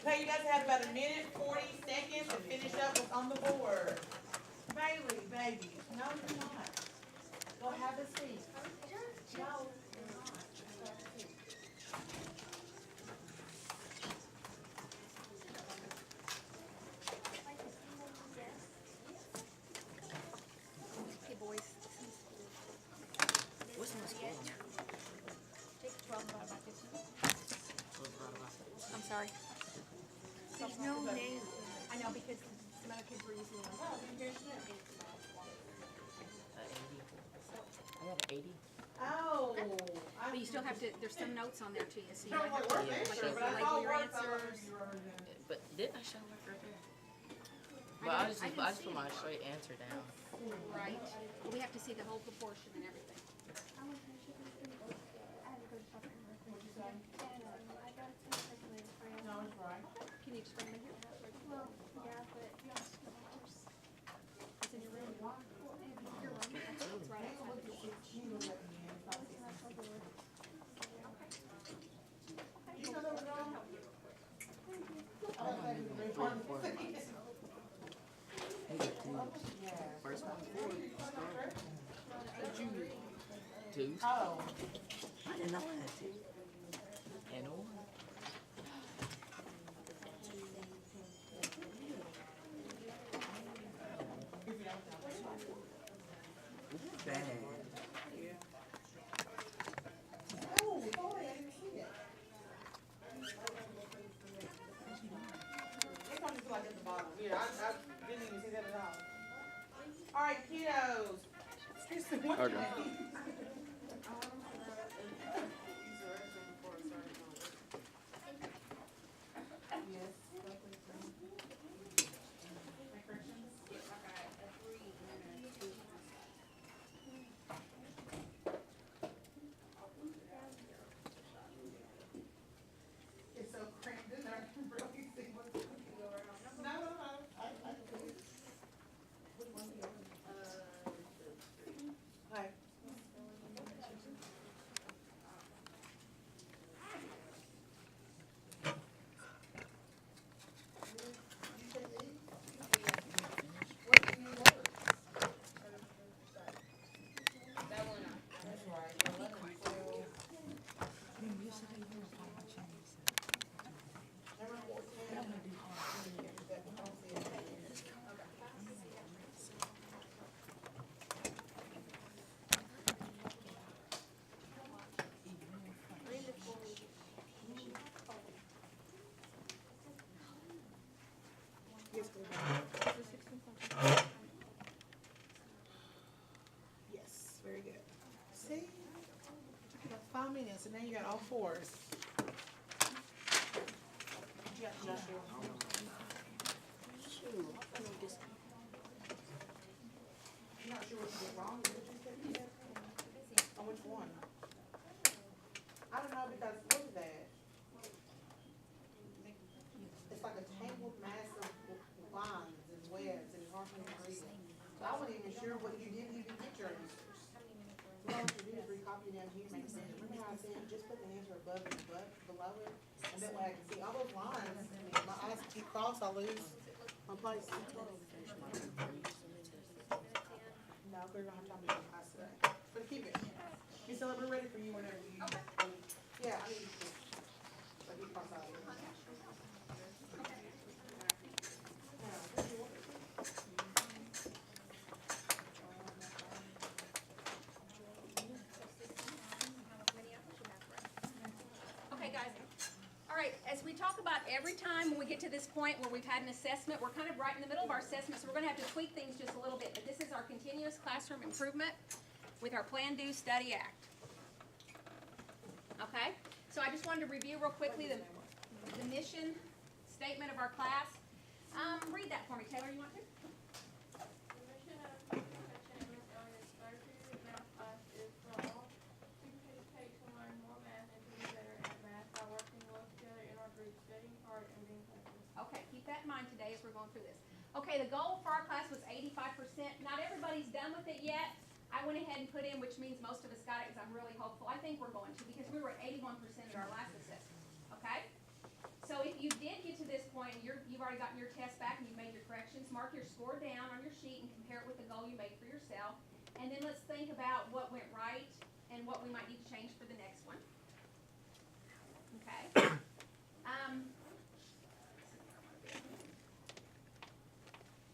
Okay, you guys have about a minute, 40 seconds to finish up what's on the board. Bailey, baby, no, you're not. Go have a seat. No, you're not. Okay, boys. What's my school? Take 12 divided by 15. I'm sorry. There's no name. I know because some other kids were using them. Oh, you're good. 80. I got an 80. Oh. But you still have to, there's some notes on there too. So you I might have was to like, like sure, but I label saw your words all over answers. yours. But didn't I show work right there? But I I just put my straight answer down. Right. But we have to see the whole proportion and everything. No, it's right. Can you just bring them in here? It's in your room. Your room. It's right outside the door. You know that was wrong? First one, 4. Junior. 2. Oh. I did not have 2. And 1. Bad. Oh, boy, I didn't see it. It's probably still like at the bottom. Yeah, I didn't even see that at all. All right, kiddos. Excuse me, what's your Okay. name? Yes. My corrections? It's so cramped in there, I can barely see what's going on. No, no, no, I can. Which one do you want? Hi. That's right. 11, 12. Number 14. Yes, very good. See? You got 5 minutes and then you got all fours. You got Joshua. I'm not sure what you did wrong. What did you say you did? On which one? I don't know because look at that. It's like a tangled mass of lines and webs and it's hard for me to read it. So I wasn't even sure what you did. You didn't get your answers. So all you do is recopy down here, make sense. Remember how I said just put the answer above and below it, and that way I can see all those lines. My eyes keep crossed, I lose my place. No, we're gonna have time to do class today. But keep it. So we're ready for you whenever you. Yeah, I need to. Like you cross out. Okay, guys. All right, as we talk about every time when we get to this point where we've had an assessment, we're kind of right in the middle of our assessment, so we're going to have to tweak things just a little bit. But this is our continuous classroom improvement with our Plan, Do, Study, Act. Okay? So I just wanted to review real quickly the mission statement of our class. Read that for me, Taylor. You want to? The mission of McCutchen and Miss Elliott's third period math class is for all to participate to learn more math and to be better at math by working well together in our group, studying hard and being focused. Okay, keep that in mind today as we're going through this. Okay, the goal for our class was 85%. Not everybody's done with it yet. I went ahead and put in, which means most of us got it because I'm really hopeful. I think we're going to because we were at 81% at our last assessment. you've already gotten your test back and you've made your corrections. Mark your score down on your sheet and compare it with the goal you made for yourself. And then let's think about what went right and what we might need to change for the next one. Okay.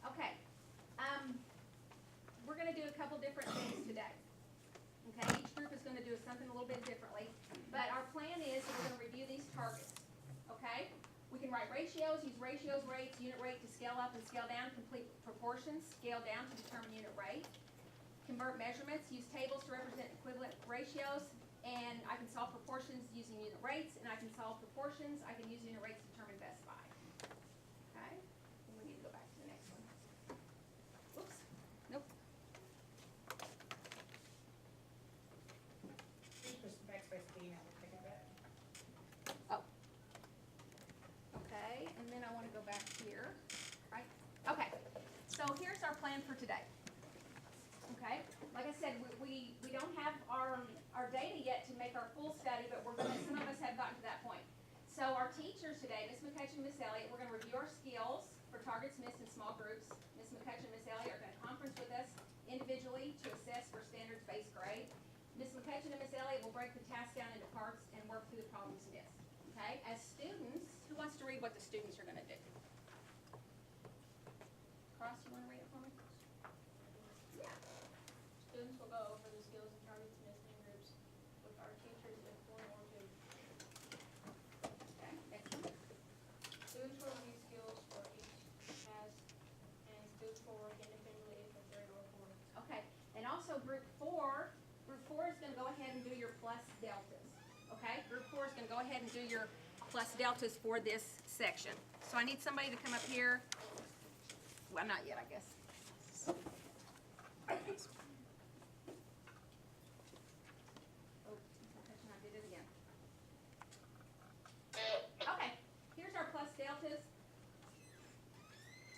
Okay. We're going to do a couple different things today. Okay, each group is going to do something a little bit differently. But our plan is that we're going to review these targets. Okay? We can write ratios, use ratios, rates, unit rate to scale up and scale down, complete proportions, scale down to determine unit rate. Convert measurements, use tables to represent equivalent ratios, and I can solve proportions using unit rates, and I can solve proportions, I can use unit rates to determine best buy. Okay? And we need to go back to the next one. Whoops. Nope. Just push the backspace key and I'll take it back. Oh. Okay, and then I want to go back here, right? Okay, so here's our plan for today. Okay, like I said, we don't have our data yet to make our full study, but some of us have gotten to that point. So our teachers today, Ms. McCutchen and Ms. Elliott, we're going to review our skills for targets missed in small groups. Ms. McCutchen and Ms. Elliott are going to conference with us individually to assess for standards-based grade. Ms. McCutchen and Ms. Elliott will break the task down into parts and work through the problems missed. Okay, as students, who wants to read what the students are going to do? Cross, you want to read it for me? Yeah. Students will go over the skills and targets missed in groups with our teachers in 1 or 2. Okay, next one. Students will review skills for each task, and students will work independently if in 3 or 4. Okay, and also group four is going to go ahead and do your plus deltas. Okay, group 4 is going to go ahead and do your plus deltas for this section. So I need somebody to come up here. Well, not yet, I guess. Oh, I did it again. Okay, here's our plus deltas.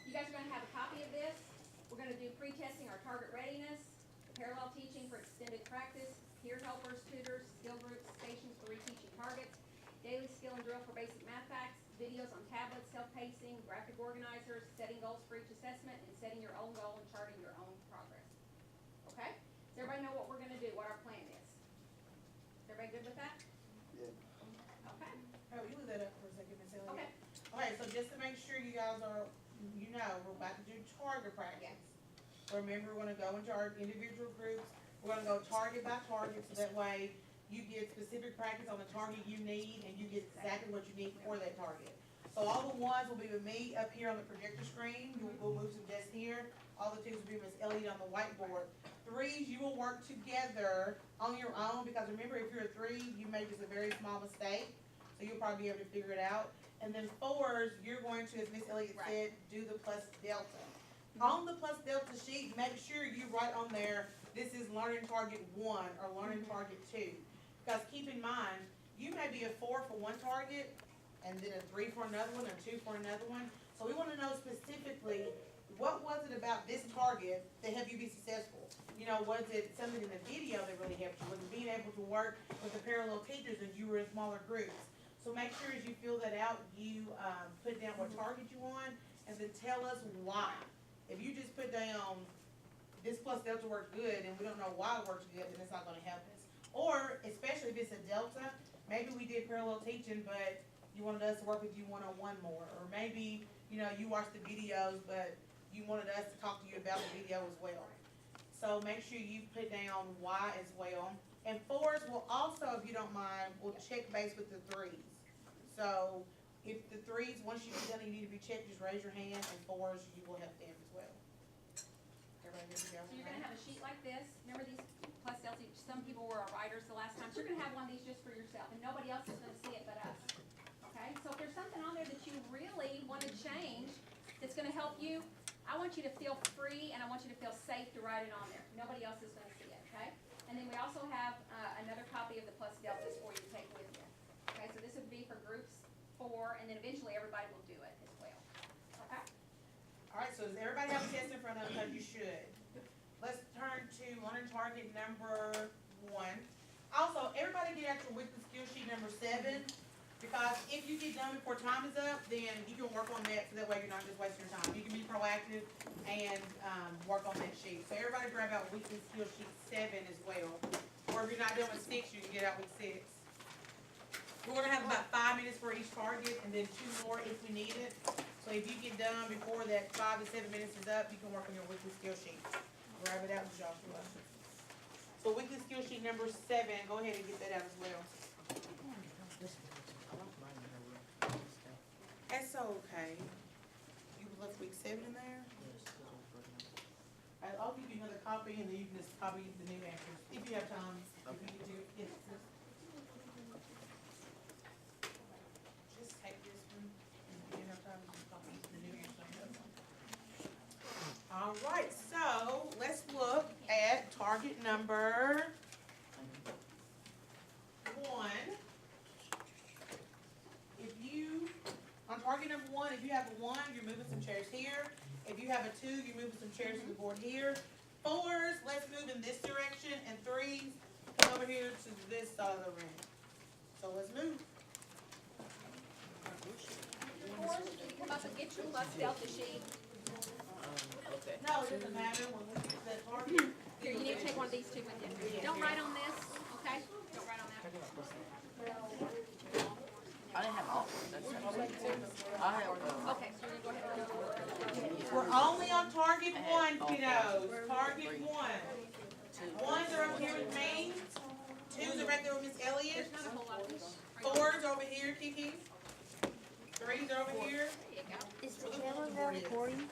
You guys are going to have a copy of this. We're going to do pre-testing our target readiness, parallel teaching for extended practice, peer helpers, tutors, skill groups, stations for reteaching targets, daily skill and drill for basic math facts, videos on tablets, self-pacing, graphic organizers, setting goals for each assessment, and setting your own goal and charting your own progress. Okay? Does everybody know what we're going to do, what our plan is? Is everybody good with that? Yeah. Okay. Oh, you leave that up for a second, Miss Elliott. Okay. Okay, so just to make sure you guys are, you know, we're about to do target practice. Remember, we're gonna go into our individual groups, we're gonna go target by target, so that way you get specific practice on the target you need, and you get exactly what you need for that target. So all the ones will be with me up here on the projector screen, we'll move some desks here, all the twos will be Miss Elliott on the whiteboard. Threes, you will work together on your own, because remember, if you're a 3, you make just a very small mistake, so you'll probably be able to figure it out. And then 4s, you're going to, as Miss Elliott said, do the plus delta. On the plus delta sheet, make sure you write on there, this is learning target 1 or learning target 2. Because keep in mind, you may be a 4 for one target, and then a 3 for another one, or 2 for another one. So we want to know specifically, what was it about this target that helped you be successful? You know, was it something in the video that really helped you? Was it being able to work with the parallel teachers as you were in smaller groups? So make sure as you fill that out, you put down what target you want, and then tell us why. If you just put down, this plus delta works good, and we don't know why it works good, then it's not gonna help us. Or, especially if it's a delta, maybe we did parallel teaching, but you wanted us to work with you one-on-one more. Or maybe, you know, you watched the videos, but you wanted us to talk to you about the video as well. So make sure you put down why as well. And 4s will also, if you don't mind, will check base with the 3s. So if the 3s, once you get done, you need to be checked, just raise your hand, and 4s, you will help them as well. Everybody good to go? So you're gonna have a sheet like this. Remember these plus delta, some people were writers the last time, so you're gonna have one of these just for yourself, and nobody else is gonna see it but us. Okay, so if there's something on there that you really wanna change, that's gonna help you, I want you to feel free, and I want you to feel safe to write it on there. Nobody else is gonna see it, okay? And then we also have another copy of the plus deltas for you to take with you. Okay, so this would be for groups 4, and then eventually everybody will do it as well. Okay? Alright, so does everybody have a test in front of them? You should. Let's turn to learning target number 1. Also, everybody get out your weekly skill sheet number 7. Because if you get done before time is up, then you can work on that, so that way you're not just wasting your time. You can be proactive and, work on that sheet. So everybody grab out weekly skill sheet 7 as well. Or if you're not done with 6, you can get out with 6. We're gonna have about 5 minutes for each target, and then 2 more if we need it. So if you get done before that 5 to 7 minutes is up, you can work on your weekly skill sheet. Grab it out, Joshua. So weekly skill sheet number 7, go ahead and get that out as well. That's okay. You left week 7 in there? I'll give you another copy, and then you can just copy the new answers, if you have time, if you get to, yes, yes. Just take this one, and if you have time, just copy the new answers. All right, so let's look at target number 1. On target number 1, if you have a 1, you're moving some chairs here. If you have a 2, you're moving some chairs to the board here. 4s, let's move in this direction, and 3s, come over here to this side of the room. So let's move. Or you can come up and get your plus delta sheet. No, it doesn't matter when we get to that target. Here, you need to take one of these two with you. Don't write on this, okay? Don't write on that. I didn't have all. I have, Okay, so you're gonna go ahead and We're only on target 1, kiddos. Target 1. 1s are over here with me. 2s are right there with Miss Elliott. There's not a whole lot of these. 4s over here, Kiki. 3s are over here. There you go. Is the camera recording?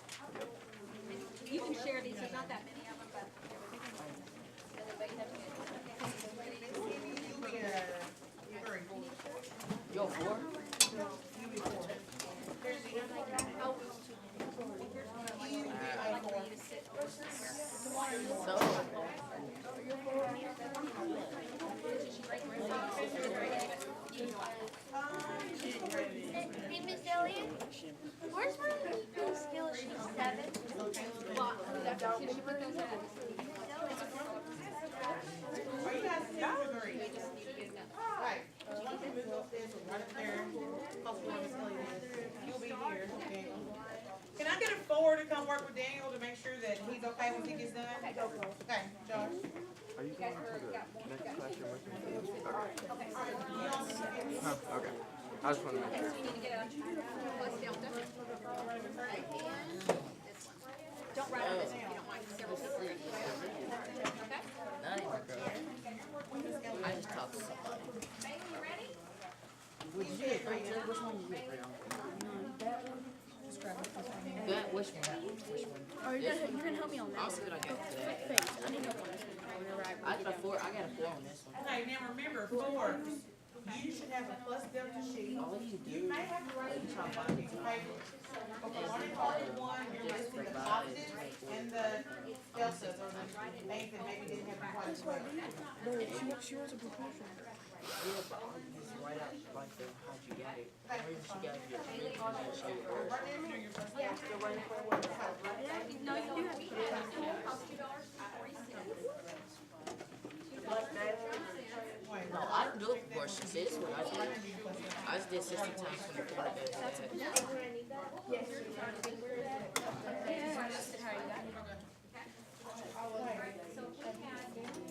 You can share these, there's not that many of them, but. You'll be, you're very cool. yo, 4? You'll be 4. Here's the other one. Oh. You will be I'd a like for 4. you to sit over here. So, Hey, Miss Elliott, where's my weekly skill sheet 7? Well, that's as soon as you put those in. Are you guys 2 or 3? Right. Once you move those stairs, we're right up there. Close to where Miss Elliott is. You'll be here, Daniel. Can I get a 4 to come work with Daniel to make sure that he's okay when he gets done? Okay, Josh. Are you going to the next classroom with me? Okay. You all see it? Huh, okay. I just want to make sure. So you need to get a plus delta. And this one. Don't write on this one if you don't mind, several people are gonna use it. Okay? not even I just talked to somebody. Bailey, you ready? Would you get 3 too? Which one did you get 3 on? That, which one? Oh, you're gonna help me on I'll see what I got today. I need help on this one. I got a 4 on this one. Okay, now remember, 4s, you should have a plus delta sheet. All you You do, may have to write it on a piece of paper. Okay, on target 1, you're listing the positives and the deltas, or the things that maybe didn't have quite as well. She was a proportion. yeah, but all you just write out like the, how'd you get it. Okay, Where she got it, Bailey, show you where. right there, you're your plus delta. Still writing for what? no, you do have to pay that. Cost $2.40. Wait, No, I didn't do it for she said it's what I did. I just did 60 times 24 to get that.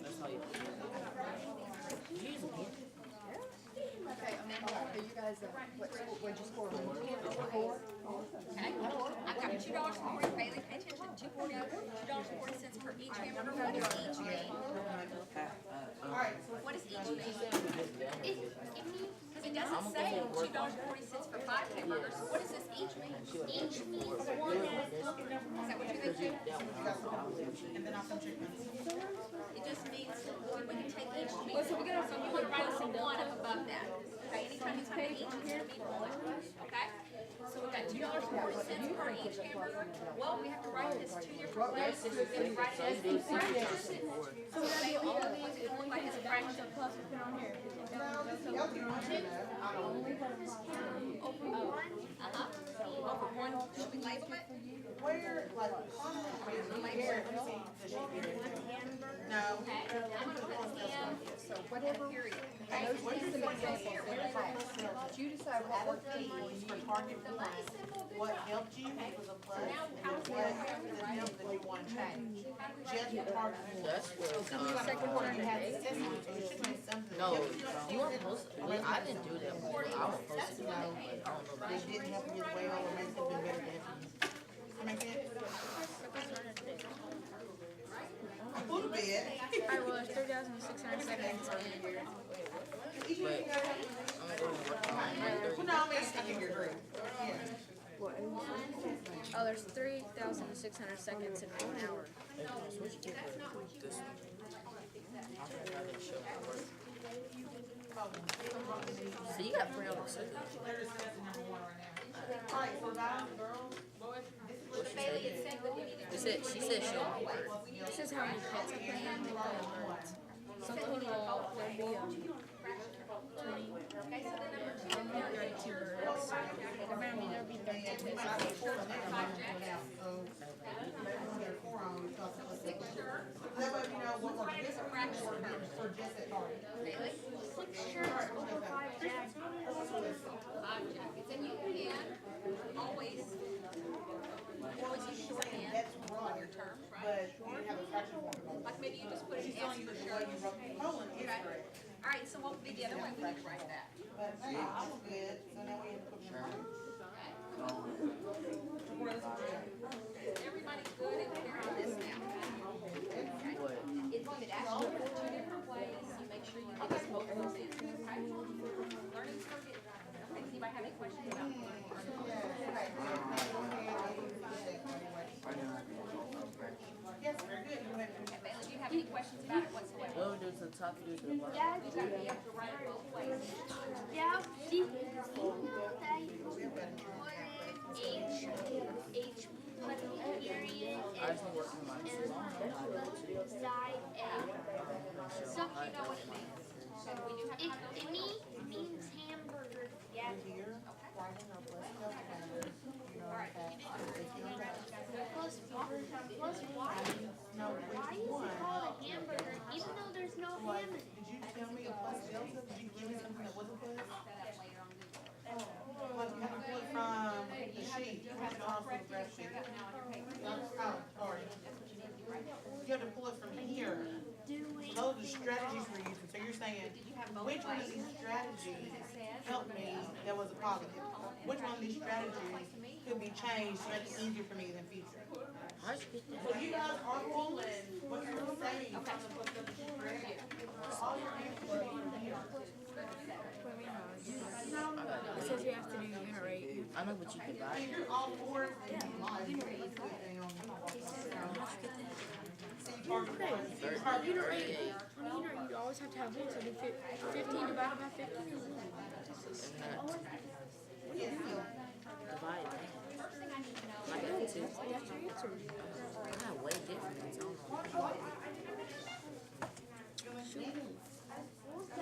That's how you. Use it. What'd you score? Okay, I've got $2.40, Bailey, pay attention, $2.40 per each hamburger. What does each mean? Alright, so What does each mean? Because it doesn't say $2.40 for 5 hamburgers, so what does this each mean? Each means one at Is that what you think? and then I'll come check this. It just means we can take each meal. So we're gonna, so you wanna write us a 1 up above that. Okay, anytime you pay each, it's gonna be 1, okay? So we got $2.40 per each hamburger. Well, we have to write this 2 different ways. We have to write it as a fraction. So they all, what's it look like as a fraction? Over 1, should we label it? Where, like, on the here, let me see, the sheet here. No. Okay, I'm gonna put 10, So whatever, period. those ones that make sense, they're fine. Judy out of these for target one, what helped you was a plus, and what didn't help that you want to change. Just for target one. That's So what, something like a report you had to send me, so it should be something. no, you weren't supposed to, I didn't do that before. I was supposed to do that, but I don't know about They didn't help you as well, or maybe it would have been better to have you. That make sense? A little bit. I was 3,600 seconds in. Each one you gotta have. I'm going to work on Well, no, I mean, I think you're great. Yeah. Oh, there's 3,600 seconds in 1 hour. switch to this one. I forgot I didn't show my work. So you got 3 hours. They're discussing number one right now. Alright, so guys, girls, boys, this is what Bailey had said that we needed She said show my work. This is how many pets I put in. So total, there'll be 20, Okay, so the number two, 32 birds. There'll be 32 we might be four of them coming out, so. There are 4 on, so that way you know what we're just for just that target. Bailey, 6 shirts over 5 jackets. 5 jackets, and you can always use shorthand That's on right, your terms, right? but you didn't have a fraction point about it. Like maybe you just put an She's S telling you for that the sure. way you wrote the colon is Okay. correct. All right, so what would be the other way we need to write that? But hey, I was good, so now we have to put them in. Everybody's good and clear on this now. What? If it asks you for 2 different ways, you make sure you give us both of those answers, okay? Learning's for getting. Okay, does anybody have any questions about learning? Yes, very good. You went Okay, Bailey, do you have any questions about it whatsoever? What would do to the top, you do to the bottom? You have to write it both ways. Yeah, do you know that H put a period I just been working on mine too long. inside A? So You know what it means. So we do have to have those. it means hamburger. Yeah. here, writing our plus calculator, you know, All right. that Plus why? no, Why which is one? it called a hamburger even though there's no ham in it? Did you tell me a plus delta? Did you give me something that wasn't plus? Set up later on Google. Well, you have to pull it from the sheet, you have to also the graph sheet. Share that now on your paper. Oh, sorry. That's what you need to do, right? You have to pull it from here. Those are the strategies we're using, so you're saying, Did you have both which one of ways? these strategies It says. helped me that was a positive? Which one of these strategies could be changed to make it easier for me in the future? How'd you get that? So you guys are pulling what you're saying from the book that you read. All your answers are in here. It says you have to do unit rate. I know what you can buy. If you're all for it, then you lie. You can put it down. See, target one. See, target Unit three. rate. On unit rate, you always have to have one. So do 15 divided by 15 is 1. Yes, so Divide that. First thing I need to know. I got two. That's your answer. I got way different ones. I don't know. Oh, let me see this.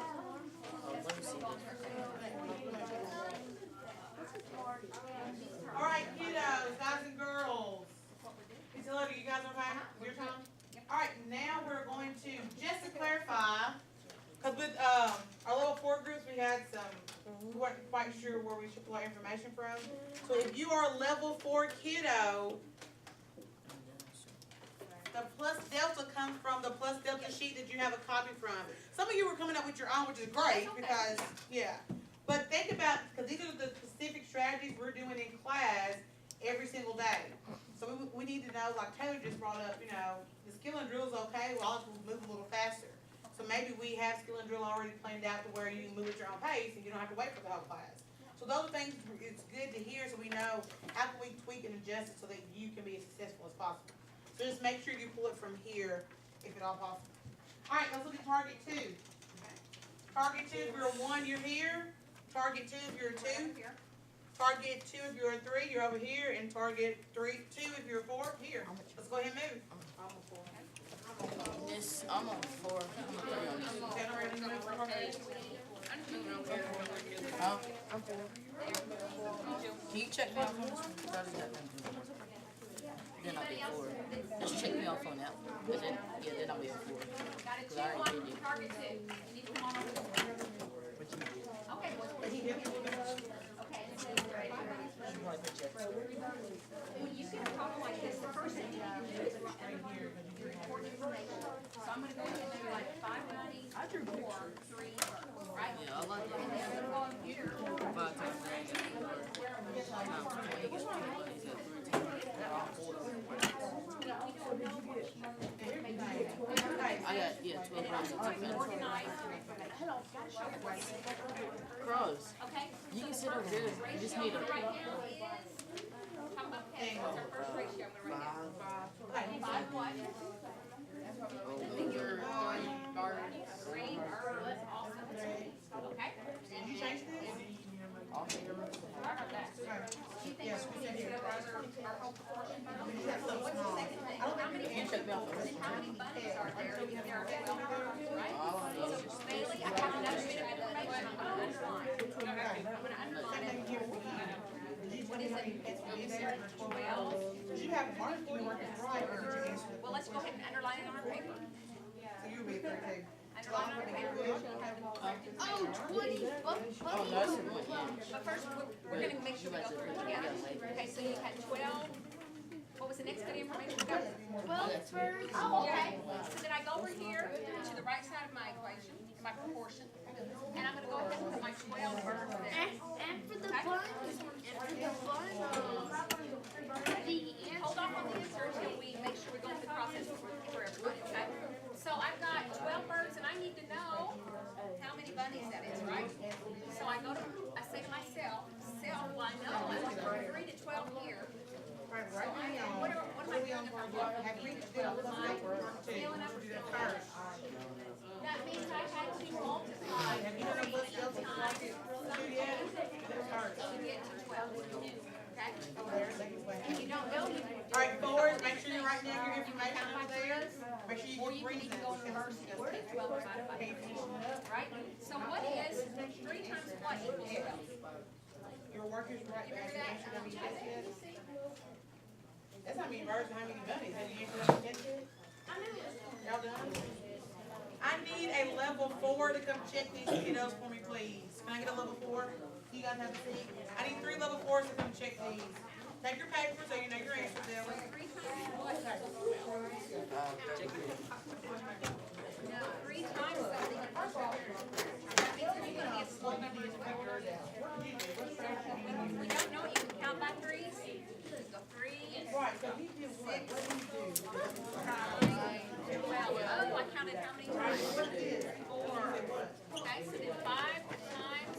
all right, kiddos, guys and girls. Miss Hillary, you guys okay? Your time? All right, now we're going to, just to clarify, because with our level 4 groups, we had some, we weren't quite sure where we should pull our information from. So if you are a level 4 kiddo, the plus delta comes from the plus delta sheet that you have a copy from. Some of you were coming up with your own, which is great, because, yeah. But think about, because these are the specific strategies we're doing in class every single day. So we need to know, like Taylor just brought up, you know, the skill and drill is okay, well, I'll just move a little faster. So maybe we have skill and drill already planned out to where you can move at your own pace and you don't have to wait for the whole class. So those are things it's good to hear so we know how can we tweak and adjust it so that you can be as successful as possible. So just make sure you pull it from here if at all possible. All right, let's look at target 2. Target 2, if you're a 1, you're here. Target 2, if you're a 2. Target 2, if you're a 3, you're over here. And target 2, if you're a 4, here. Let's go ahead and move. This, I'm on 4. I'm on 3 on this. Generate and move for target. Huh? Can you check me off on this one? 'Cause I just got done doing it. Then I'll be at 4. Just check me off on that one. But then, yeah, then I'll be at 4. Got a 2 'Cause I already on did it. target 2. You need to come on over. Okay, what's But he did. organize. Crows. Okay? You can sit over here. You just need Ratio a. right now is, how about okay, what's our first ratio I'm gonna write down? 5 what? Three birds, awesome. Okay? Did you change this? Sorry about that. Do you think Yes, we we said need to here. go over our whole proportion? We have something What's the small. second thing? How many bunnies are there? There are 12 birds, right? So Bailey, I have another bit of information I'm gonna underline. I'm gonna underline it. What is it? Is there 12? Did you have marked you working right, or did you answer the? Well, let's go ahead and underline it on our paper. So you'll be at 13. Underline it on our paper. Oh, 20 bucks. Oh, no, that's the one, yeah. But first, we're gonna make sure we go through it together. Okay, so you had 12. What was the next bit of information we got? 12 birds. Oh, okay. So then I go over here to the right side of my equation, my proportion, and I'm gonna go ahead and put my 12 birds there. And for the fun, Hold off on the answer until we make sure we go through the process for everybody, okay? So I've got 12 birds and I need to know how many bunnies that is, right? So I say to myself, well, I know I'm from 3 to 12 here. Right, right now, What am I doing if I'm have we still filling up or filling up? That means I had to multiply Have you done a list of the times two something yet? to get to 12, okay? Over there, they can wait. If you don't know, you can All right, forward, make sure you write down your information over there. Make sure you or get you can even go in reverse and just take 12 divided by 3, right? So what is 3 times what equals 12? Your workers right You back, remember that? answer how many test yet? That's how many birds and how many bunnies, have you answered how many test yet? Y'all done? I need a level 4 to come check these kiddos for me, please. Can I get a level 4? You guys have a seat? I need 3 level 4s to come check these. Take your paper so you know your answers, Ellie. 3 times what? No, 3 times something. That means there's gonna be a small number of birds. We don't know, you can count by 3s. So 3 and Right, so he did what? What did he do? 12. Oh, I counted how many times? 4. Okay, so then 5 times.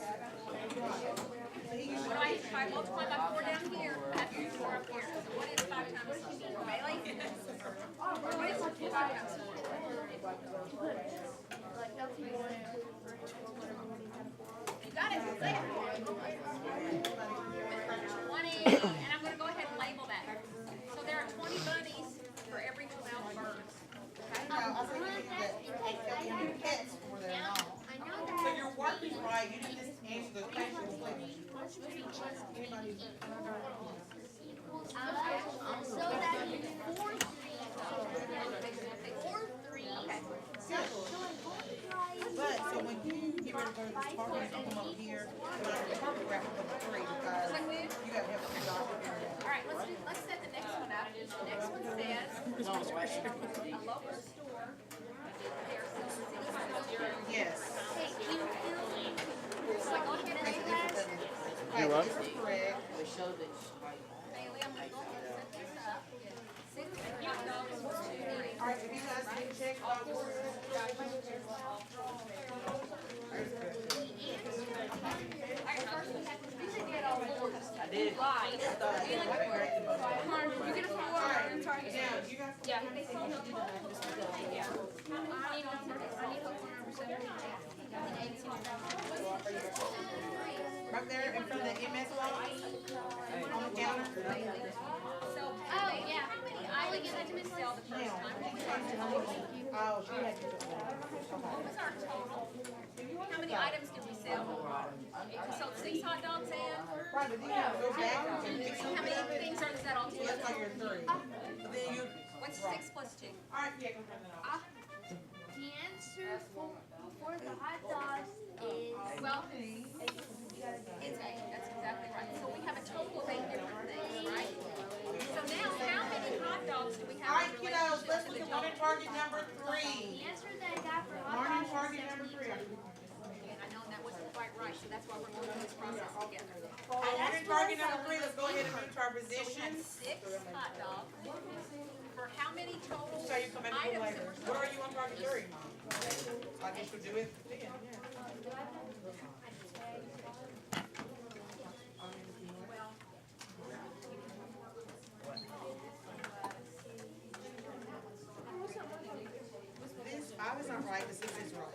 What do I try to multiply by 4 down here? I have to do 4 up here. So what is 5 times 4? Bailey? What is 5 times 4? You got it. Say it. 20. And I'm going to go ahead and label that. So there are 20 bunnies for every 12 birds. Okay? Now, I think that you need pets for their mom. So your work is right, you didn't just answer the question, please. Anybody? So that means 4 3. But, so when you get ready to go to this party, don't come up here, the party wrap will come 3 because you gotta have a doctor. All right, let's set the next one up. The next one says It's almost right here. a local store. There sells Yes. Hey, can you So go ahead and read that. Right, this is correct. They showed it. Bailey, I'm gonna go ahead and set this up. 6 hot dogs for 2 nights. All right, if you guys can check off Alright, first we have to get all 4s. I did. Right. Come on, you get a 4. I'm sorry. Yeah, you got. Yeah, they sold the whole. Yeah. I need phone number 17. Right there in front of the MS line, on the counter. So, Oh, yeah. how many items did we sell the first time? What was our total? Oh, she had to. What was our total? How many items did we sell? We sold 6 hot dogs and Right, but then you gotta go back and fix how some many of it. things are that all So that's together? how you're 3. But then you, What's 6 plus 2? all right, yeah, go turn it off. The answer for the hot dogs is Well, it's 8. That's exactly right. So we have a total of 8 different things, right? So now, how many hot dogs do we All have right, in kiddos, relationship let's to look the at total? morning target number 3. the answer that I got for hot Morning dogs target is number 3. 72. And I know that wasn't quite right, so that's why we're going through this process together. Morning target number 3, let's go ahead and move to our So we had positions. 6 hot dogs for how many total So you come back to items? later. What are you on target 3? So I guess you'll do it then, yeah. This, I was not right, the 6 is wrong.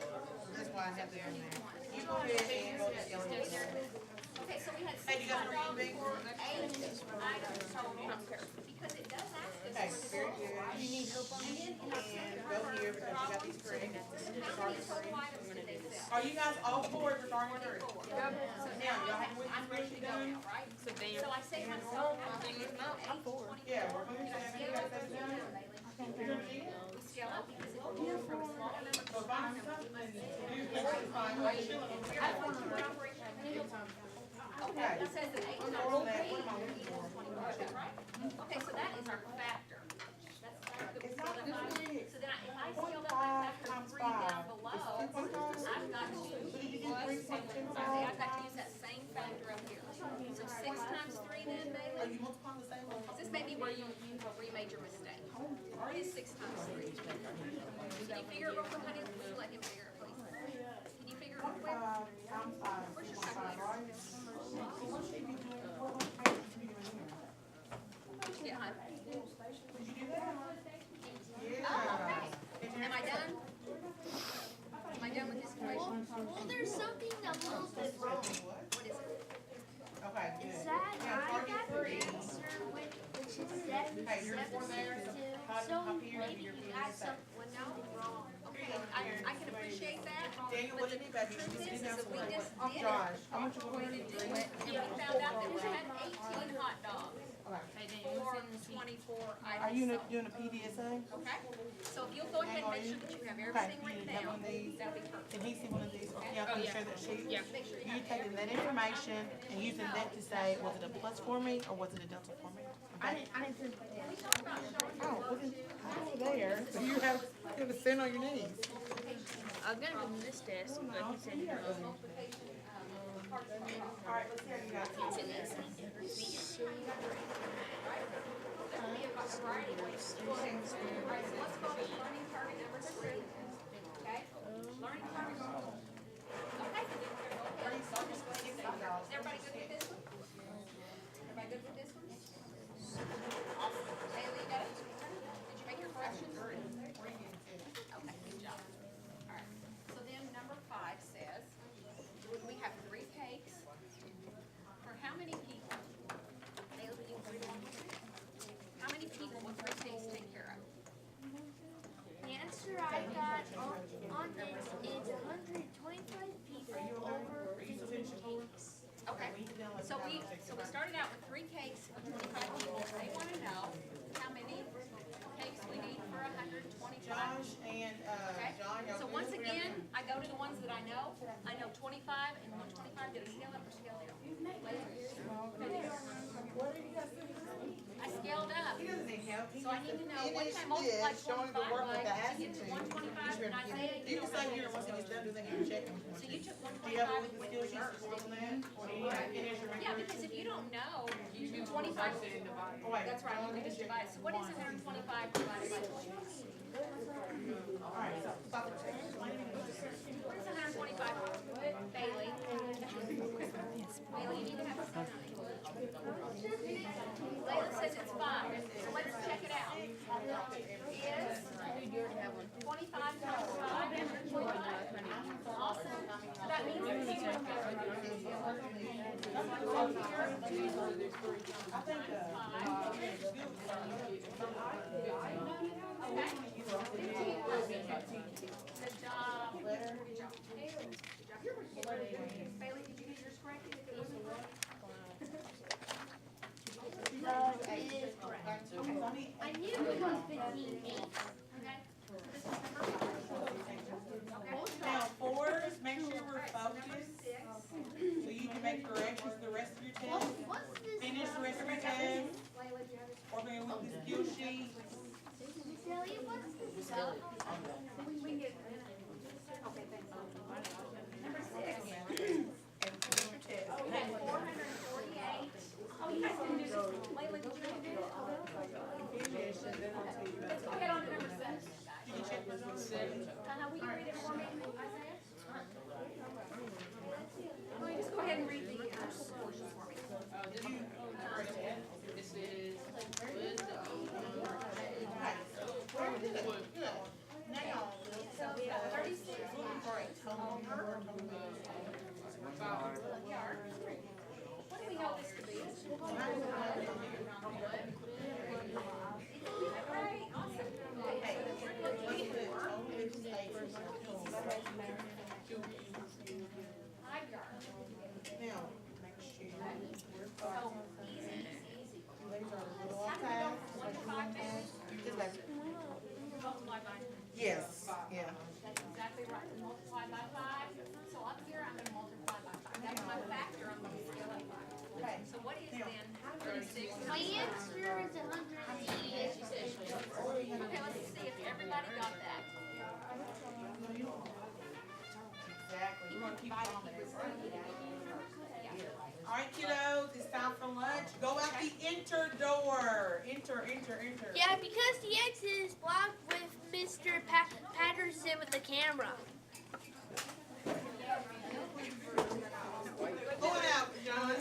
That's why I have that in there. You go ahead and go to Elliot. Okay, so we had Hey, six you guys hot read dogs anything? for 8 items total, because it does ask us. Okay, for very the good. total. You need help on And then in our And second go part, here because you got these correct. how many total items did they sell? Are you guys all for it regarding third? Four. So Now, now y'all have with I'm the ready to spreadsheet go done? now, right? So Dan, So I say to myself, how much is 8, 24? Yeah, we're going to And I say, scale you up got every that time, done? Bailey. We scale up because if we're going from a smaller number to a So smaller find number, we something, must. do things fine, like chilling. I want to put operation. Okay, it says that 8 What times am I 3 looking for? equals 24, is that right? Okay, so that is our factor. That's the It's not scale up by. good. So then if I scaled up my factor 3 down below, I've got to. So did you do 3 times Okay, I've got to use that same factor up here. So 6 times 3 then, Are Bailey? you multiplying the same one? This may be where you made your mistake. Or is 6 times 3? Can you figure it real quick, honey? Would you let him figure it, please? Can you figure it real quick? Times 5. Where's your 5, calculator? right? So what should you be doing? What pages should you be doing here? Yeah, hon. Did you do that? Yeah. Am I done? Am I done with this equation? Well, there's something a little bit wrong. What is it? Okay, good. Is that Now, I target got 3. an answer which is 7, Hey, you're 4 there, so 7, 2. copy, So copy here, maybe you're you being got safe. something wrong. Okay, I can appreciate that, Daniel, but what the do you need, baby? truth Just is sit down that we somewhere. just did it. Josh, I want you to go We ahead did and do it, and we found out that we had 18 hot dogs for 24 items. Are you sold. doing a PDSA? Okay, so if you'll go ahead and make sure that you have everything written you have down, one of these? that'd be perfect. Can he see one of these? Yeah, can you share that sheet? Yeah. Make sure you You have taking that information and using that to say, was it a plus for me or was it a delta for me? I didn't think. Oh, well then, go there. So you have a sin on your knees. I was gonna go to this desk, but he said no. Alright, let's hear you guys. It's an easy variety of ways to do things. All right, so let's go to learning target number 3. Okay? Learning target number 2. Okay, so then we're gonna go ahead and start this one. Is everybody good with this one? Everybody good with this one? Awesome. Bailey, you got it? Did you make your corrections? Okay, good job. All right, so then number 5 says, we have 3 cakes. For how many people? Bailey, will you read along with me? How many people will 3 cakes take care of? The answer I got on this is 125 people over 50 cakes. Okay, so we started out with 3 cakes of 25 people. They want to know how many cakes we need for 125. Josh and, Okay, John, y'all. so good? once again, I go to the ones that I know. I know 25 and 125. Did I scale up or scale down? I scaled up. He doesn't need help. He So I needs need to know finish what can I multiply this, showing the 25 work by with the to acid get to too. 125, and I say You can say here, once it gets done, do they need to check them? So you took Do you have 125 a with the skill sheet support on that? Or do you need to finish your Yeah, because if you don't know, you do 25. Oh, wait. That's right, you can just divide it. So what is 125 divided by 25? Alright, so stop it. What is 125? Bailey. Bailey, you need to have a sign on it. Layla says it's 5, so let's check it out. Is 25 times 5? Awesome. So that means okay. Good job. Good job. Bailey, did you get yours corrected? Is correct. I knew it was 15 cakes. Okay. This is number 5. Now, fours, make sure we're focused, so you can make corrections the rest of your test. What's this? Finish the rest of your test, or bring with the skill sheet. Sally, what's this? Number 6. And finish your test. Okay, 448. Oh, you guys can do this. Layla, did you make it? Finish, and then I'll tell you about Let's go ahead on to number 7, guys. Did you check those numbers? Will you read by 5. So up here, I'm gonna multiply by 5. That's my factor, I'm gonna scale up by. Okay. So what is then 36? My answer is 188. Okay, let's see if everybody got that. Exactly, we're gonna keep on it. Yeah. All right, kiddos, it's time for lunch. Go out the enter door. Enter. Yeah, because the exit is blocked with Mr. Patterson with the camera. Going out, John.